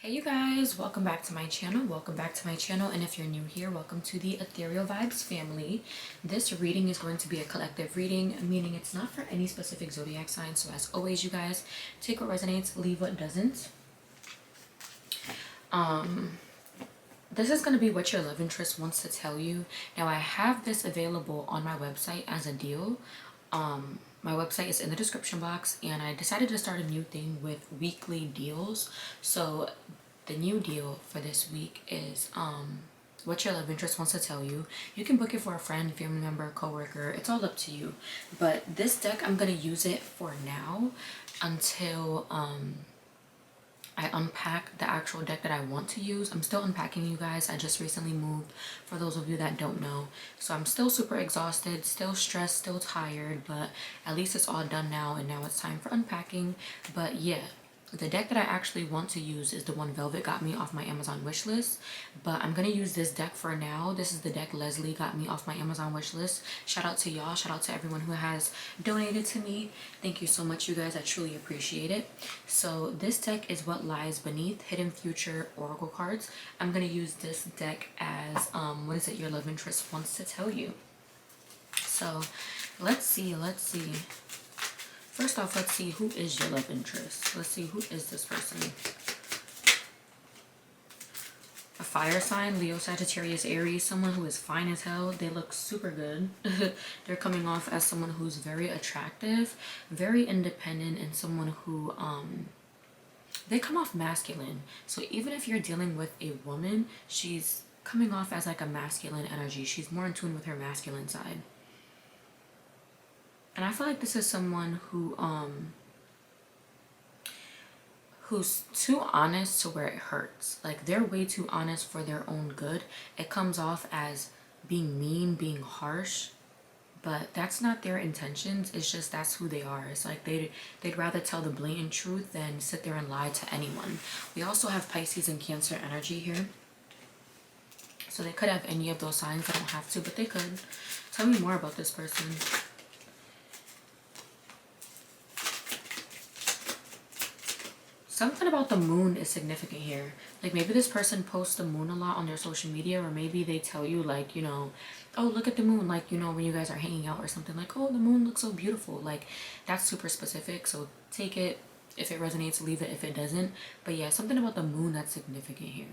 Hey you guys, welcome back to my channel, and if you're new here, welcome to the Ethereal Vibes family. This reading is going to be a collective reading, meaning it's not for any specific zodiac sign. So as always, you guys, take what resonates, leave what doesn't. This is going to be what your love interest wants to tell you. Now I have this available on my website as a deal. My website is in the description box, and I decided to start a new thing with weekly deals. So the new deal for this week is what your love interest wants to tell you. You can book it for a friend, family member, coworker. It's all up to you. But this deck, I'm going to use it for now until I unpack the actual deck that I want to use. I'm still unpacking, you guys. I just recently moved, for those of you that don't know. So I'm still super exhausted, still stressed, still tired, but at least it's all done now, and now it's time for unpacking. But yeah, the deck that I actually want to use is the one Velvet got me off my Amazon wishlist, but I'm gonna use this deck for now. This is the deck Leslie got me off my Amazon wishlist. Shout out to y'all. Shout out to everyone who has donated to me. Thank you so much, you guys. I truly appreciate it. So this deck is What Lies Beneath, Hidden Future Oracle cards. I'm gonna use this deck as what is it your love interest wants to tell you. So let's see. First off, let's see who is your love interest. Let's see, who is this person? A fire sign, Leo, Sagittarius, Aries, someone who is fine as hell. They look super good. They're coming off as someone who's very attractive, very independent, and someone who, they come off masculine. So even if you're dealing with a woman, she's coming off as like a masculine energy. She's more in tune with her masculine side. And I feel like this is someone who's too honest to where it hurts. Like, they're way too honest for their own good. It comes off as being mean, being harsh, but that's not their intentions. It's just that's who they are. It's like they'd rather tell the blatant truth than sit there and lie to anyone. We also have Pisces and Cancer energy here. So they could have any of those signs. They don't have to, but they could. Tell me more about this person. Something about the moon is significant here. Like, maybe this person posts the moon a lot on their social media, or maybe they tell you, like, you know, oh, look at the moon, like, you know, when you guys are hanging out or something, like, oh, the moon looks so beautiful. Like, that's super specific, so take it if it resonates, leave it if it doesn't. But yeah, something about the moon that's significant here.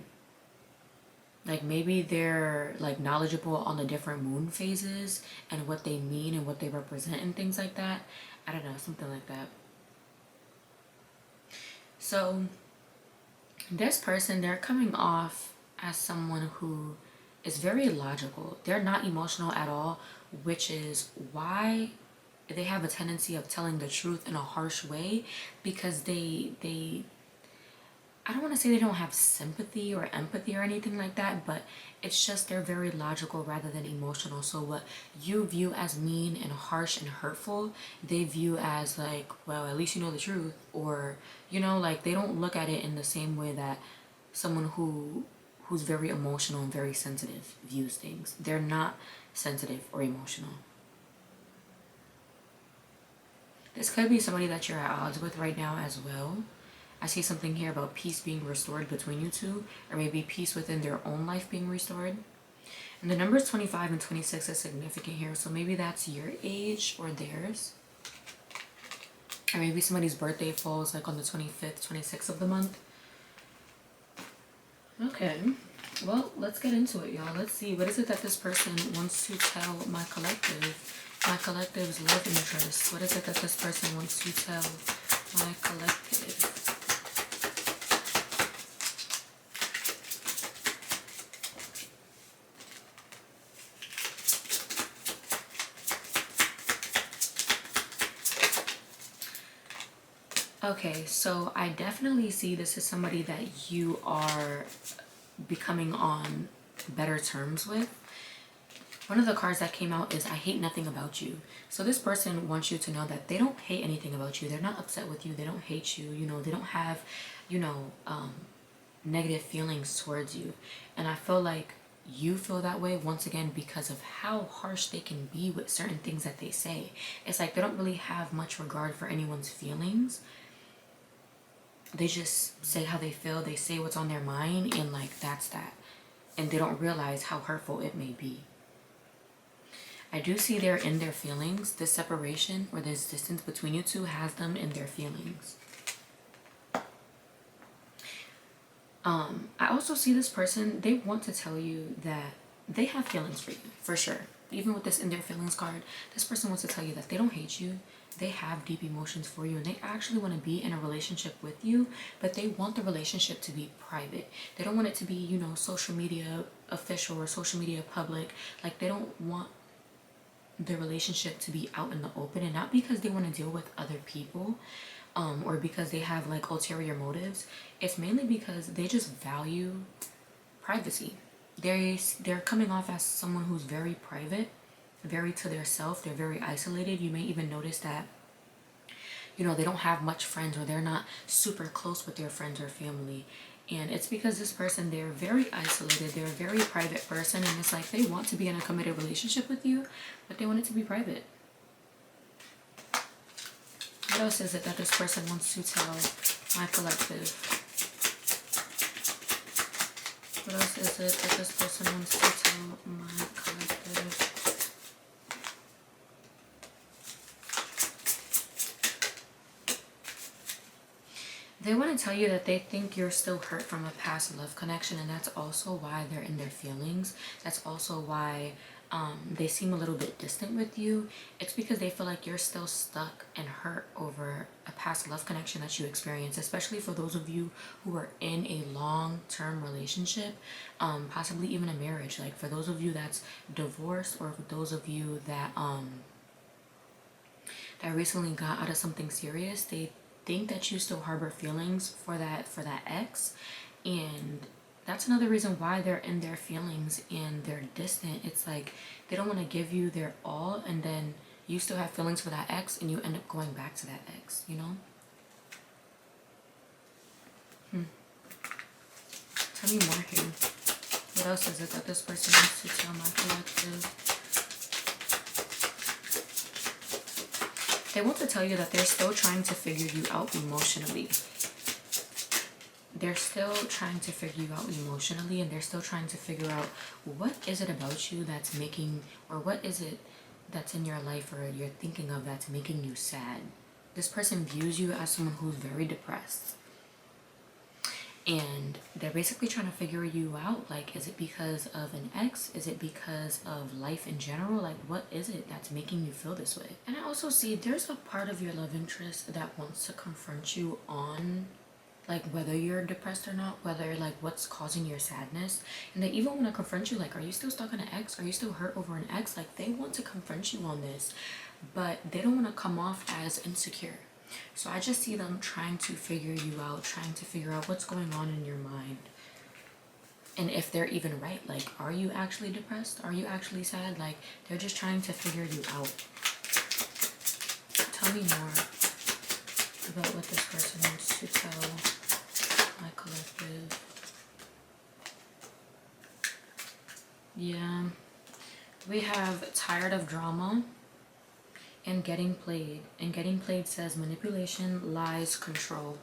Like, maybe they're like knowledgeable on the different moon phases and what they mean and what they represent and things like that. I don't know, something like that. So this person, they're coming off as someone who is very logical. They're not emotional at all, which is why they have a tendency of telling the truth in a harsh way, because I don't want to say they don't have sympathy or empathy or anything like that, but it's just they're very logical rather than emotional. So what you view as mean and harsh and hurtful, they view as like, well, at least you know the truth. Or, you know, like, they don't look at it in the same way that someone who's very emotional and very sensitive views things. They're not sensitive or emotional. This could be somebody that you're at odds with right now as well. I see something here about peace being restored between you two, or maybe peace within their own life being restored. And the numbers 25 and 26 is significant here, so maybe that's your age or theirs. Or maybe somebody's birthday falls like on the 25th, 26th of the month. Okay, well, let's get into it, y'all. Let's see, what is it that this person wants to tell my collective? My collective's love interest. What is it that this person wants to tell my collective? Okay, so I definitely see this as somebody that you are becoming on better terms with. One of the cards that came out is I hate nothing about you. So this person wants you to know that they don't hate anything about you. They're not upset with you. They don't hate you. You know, they don't have, you know, negative feelings towards you. And I feel like you feel that way once again because of how harsh they can be with certain things that they say. It's like they don't really have much regard for anyone's feelings. they just say how they feel, they say what's on their mind, and like that's that. And they don't realize how hurtful it may be. I do see they're in their feelings. This separation or this distance between you two has them in their feelings. I also see this person, they want to tell you that they have feelings for you, for sure. Even with this in their feelings card, this person wants to tell you that they don't hate you. They have deep emotions for you, and they actually want to be in a relationship with you, but they want the relationship to be private. They don't want it to be, you know, social media official or social media public. Like, they don't want the relationship to be out in the open, and not because they want to deal with other people, or because they have like ulterior motives. It's mainly because they just value privacy. They're coming off as someone who's very private, very to their self. They're very isolated. You may even notice that, you know, they don't have much friends, or they're not super close with their friends or family. And it's because this person, they're very isolated. They're a very private person, and it's like they want to be in a committed relationship with you, but they want it to be private. What else is it that this person wants to tell my collective? What else is it that this person wants to tell my collective? They want to tell you that they think you're still hurt from a past love connection, and that's also why they're in their feelings. That's also why they seem a little bit distant with you. It's because they feel like you're still stuck and hurt over a past love connection that you experienced, especially for those of you who are in a long-term relationship, possibly even a marriage. Like for those of you that's divorced, or for those of you that that recently got out of something serious, they think that you still harbor feelings for that ex, and that's another reason why they're in their feelings and they're distant. It's like they don't want to give you their all, and then you still have feelings for that ex, and you end up going back to that ex, you know? Tell me more here. What else is it that this person wants to tell my collective? They want to tell you that they're still trying to figure you out emotionally. They're still trying to figure you out emotionally, and they're still trying to figure out what is it about you that's making, or what is it that's in your life or you're thinking of that's making you sad. This person views you as someone who's very depressed, and they're basically trying to figure you out. Like, is it because of an ex? Is it because of life in general? Like, what is it that's making you feel this way? And I also see there's a part of your love interest that wants to confront you on, like, whether you're depressed or not, whether, like, what's causing your sadness. And they even want to confront you, like, are you still stuck on an ex? Are you still hurt over an ex? Like, they want to confront you on this, but they don't want to come off as insecure. So I just see them trying to figure you out, trying to figure out what's going on in your mind. And if they're even right, like, are you actually depressed? Are you actually sad? Like, they're just trying to figure you out. Tell me more about what this person wants to tell my collective. Yeah, we have tired of drama and getting played. And getting played says manipulation, lies, control.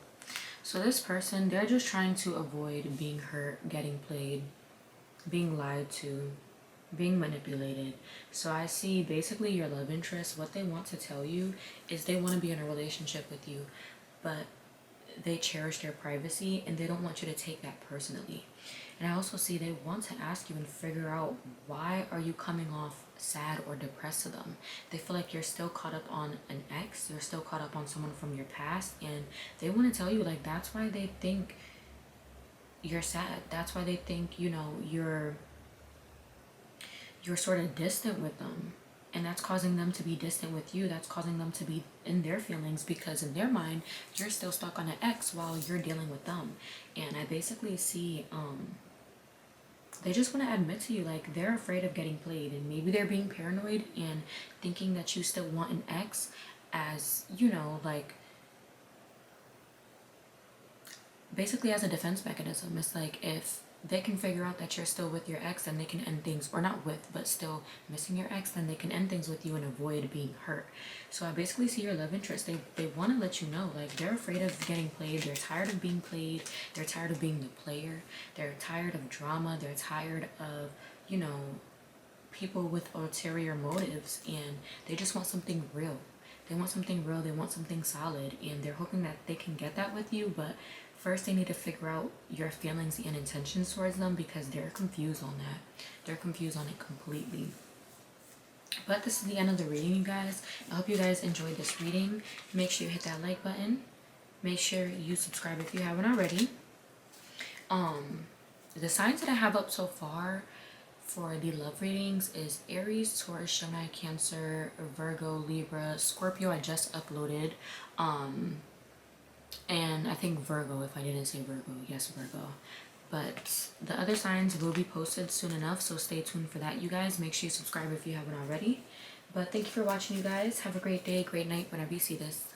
So this person, they're just trying to avoid being hurt, getting played, being lied to, being manipulated. So I see basically your love interest, what they want to tell you is they want to be in a relationship with you, but they cherish their privacy, and they don't want you to take that personally. And I also see they want to ask you and figure out, why are you coming off sad or depressed to them? They feel like you're still caught up on an ex, you're still caught up on someone from your past, and they want to tell you, like, that's why they think you're sad. That's why they think, you know, you're sort of distant with them. And that's causing them to be distant with you. That's causing them to be in their feelings, because in their mind, you're still stuck on an ex while you're dealing with them. And I basically see, they just want to admit to you, like, they're afraid of getting played. And maybe they're being paranoid and thinking that you still want an ex as, you know, like, basically as a defense mechanism. It's like, if they can figure out that you're still with your ex, and they can end things, or not with, but still missing your ex, then they can end things with you and avoid being hurt. So I basically see your love interest. They want to let you know, like, they're afraid of getting played. They're tired of being played. They're tired of being the player. They're tired of drama. They're tired of, you know, people with ulterior motives, and they just want something real. They want something real. They want something solid, and they're hoping that they can get that with you. But first, they need to figure out your feelings and intentions towards them, because they're confused on that. They're confused on it completely. But this is the end of the reading, you guys. I hope you guys enjoyed this reading. Make sure you hit that like button. Make sure you subscribe if you haven't already. The signs that I have up so far for the love readings is Aries, Taurus, Gemini, Cancer, Virgo, Libra, Scorpio. I just uploaded. And I think Virgo, if I didn't say Virgo. Yes, Virgo. But the other signs will be posted soon enough, so stay tuned for that, you guys. Make sure you subscribe if you haven't already. But thank you for watching, you guys. Have a great day, great night whenever you see this.